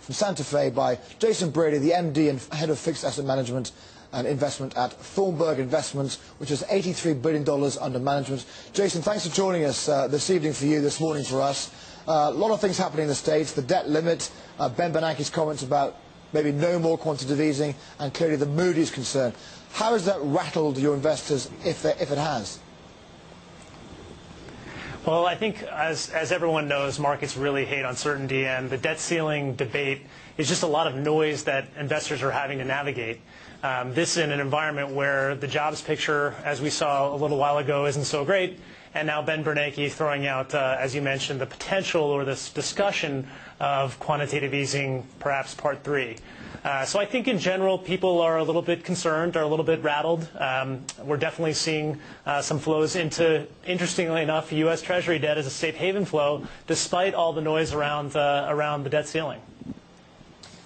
from Santa Fe by Jason Brady, the MD and Head of Fixed Asset Management and Investment at Thornburg Investment, which is $83 billion under management. Jason, thanks for joining us this evening for you, this morning for us. A lot of things happening in the States, the debt limit, Ben Bernanke's comments about maybe no more quantitative easing, and clearly the Moody's concern. How has that rattled your investors, if it has? Well, I think, as everyone knows, markets really hate uncertainty, and the debt ceiling debate is just a lot of noise that investors are having to navigate. This in an environment where the jobs picture, as we saw a little while ago, isn't so great, and now Ben Bernanke throwing out, as you mentioned, the potential or this discussion of quantitative easing, perhaps part 3. So I think in general people are a little bit concerned, are a little bit rattled. We're definitely seeing some flows into, interestingly enough, U.S. Treasury debt as a safe haven flow, despite all the noise around the debt ceiling.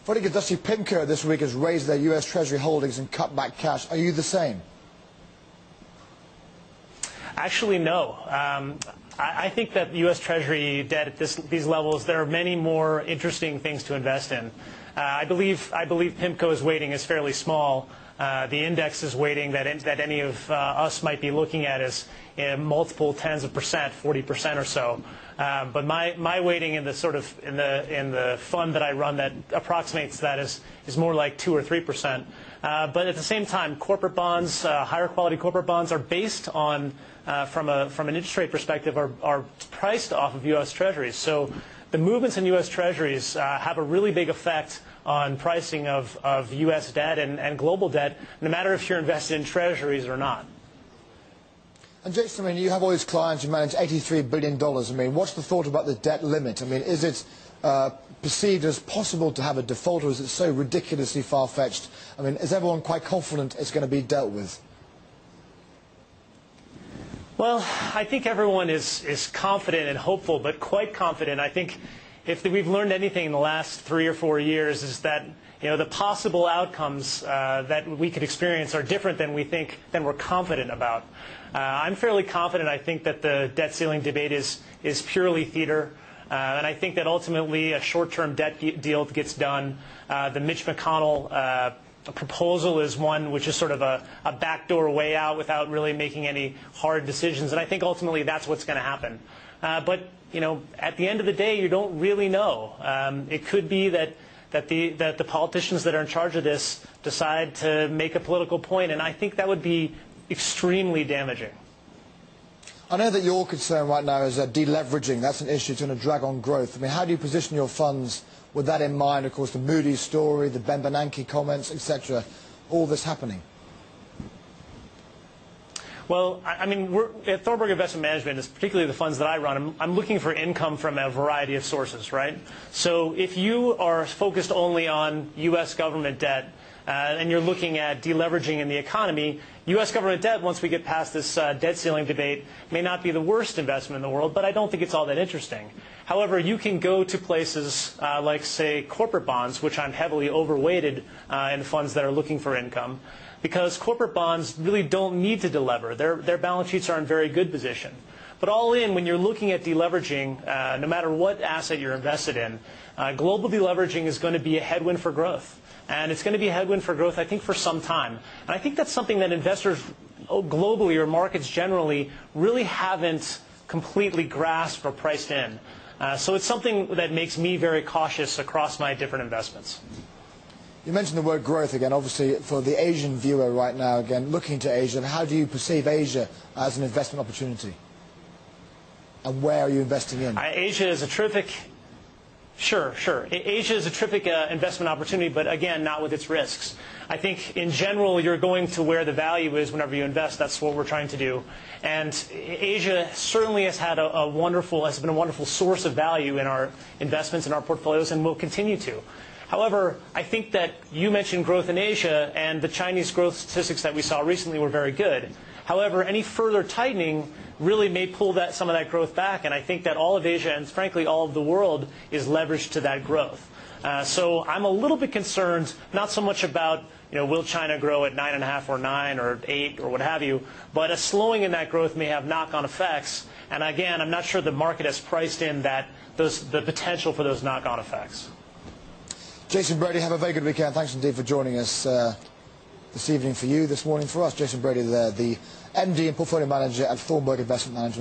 Funny, Dusty PIMCO this week has raised their U.S. Treasury holdings and cut back cash. Are you the same? Actually, no. I think that U.S. Treasury debt at these levels, there are many more interesting things to invest in. I believe PIMCO's weighting is fairly small. The index's weighting that any of us might be looking at is multiple tens of percent, 40% or so. But my weighting in the fund that I run that approximates that is more like 2 or 3%. But at the same time, corporate bonds, higher quality corporate bonds, are based on from an interest rate perspective are priced off of U.S. Treasuries. So the movements in U.S. Treasuries have a really big effect on pricing of U.S. debt and global debt, no matter if you're invested in Treasuries or not. And Jason, I mean, you have all these clients, you manage $83 billion. I mean, what's the thought about the debt limit? I mean, is it perceived as possible to have a default, or is it so ridiculously far-fetched? I mean, is everyone quite confident it's going to be dealt with? Well, I think everyone is confident and hopeful, but quite confident. I think if we've learned anything in the last 3 or 4 years is that the possible outcomes that we could experience are different than we're confident about. I'm fairly confident. I think that the debt ceiling debate is purely theater, and I think that ultimately a short-term debt deal gets done. The Mitch McConnell proposal is one which is sort of a backdoor way out without really making any hard decisions, and I think ultimately that's what's going to happen. But at the end of the day, you don't really know. It could be that the politicians that are in charge of this decide to make a political point, and I think that would be extremely damaging. I know that your concern right now is deleveraging. That's an issue that's going to drag on growth. I mean, how do you position your funds with that in mind? Of course, the Moody's story, the Ben Bernanke comments, etc., all this happening. Well, I mean, at Thornburg Investment Management, particularly the funds that I run, I'm looking for income from a variety of sources, right? So if you are focused only on U.S. government debt and you're looking at deleveraging in the economy, U.S. government debt, once we get past this debt ceiling debate, may not be the worst investment in the world, but I don't think it's all that interesting. However, you can go to places like, say, corporate bonds, which I'm heavily overweighted in funds that are looking for income, because corporate bonds really don't need to delever. Their balance sheets are in very good position. But all in, when you're looking at deleveraging, no matter what asset you're invested in, global deleveraging is going to be a headwind for growth. And it's going to be a headwind for growth, I think, for some time. And I think that's something that investors globally, or markets generally, really haven't completely grasped or priced in. So it's something that makes me very cautious across my different investments. You mentioned the word growth again. Obviously, for the Asian viewer right now, again, looking to Asia, how do you perceive Asia as an investment opportunity? And where are you investing in? Asia is a terrific... Sure. Asia is a terrific investment opportunity, but again, not with its risks. I think in general, you're going to where the value is whenever you invest. That's what we're trying to do. And Asia certainly has had has been a wonderful source of value in our investments, in our portfolios, and will continue to. However, I think that you mentioned growth in Asia, and the Chinese growth statistics that we saw recently were very good. However, any further tightening really may pull some of that growth back, and I think that all of Asia and, frankly, all of the world is leveraged to that growth. So I'm a little bit concerned, not so much about, will China grow at 9.5 or 9 or 8 or what have you, but a slowing in that growth may have knock-on effects. And again, I'm not sure the market has priced in the potential for those knock-on effects. Jason Brady, have a very good weekend. Thanks indeed for joining us this evening for you, this morning for us. Jason Brady there, the MD and Portfolio Manager at Thornburg Investment Management.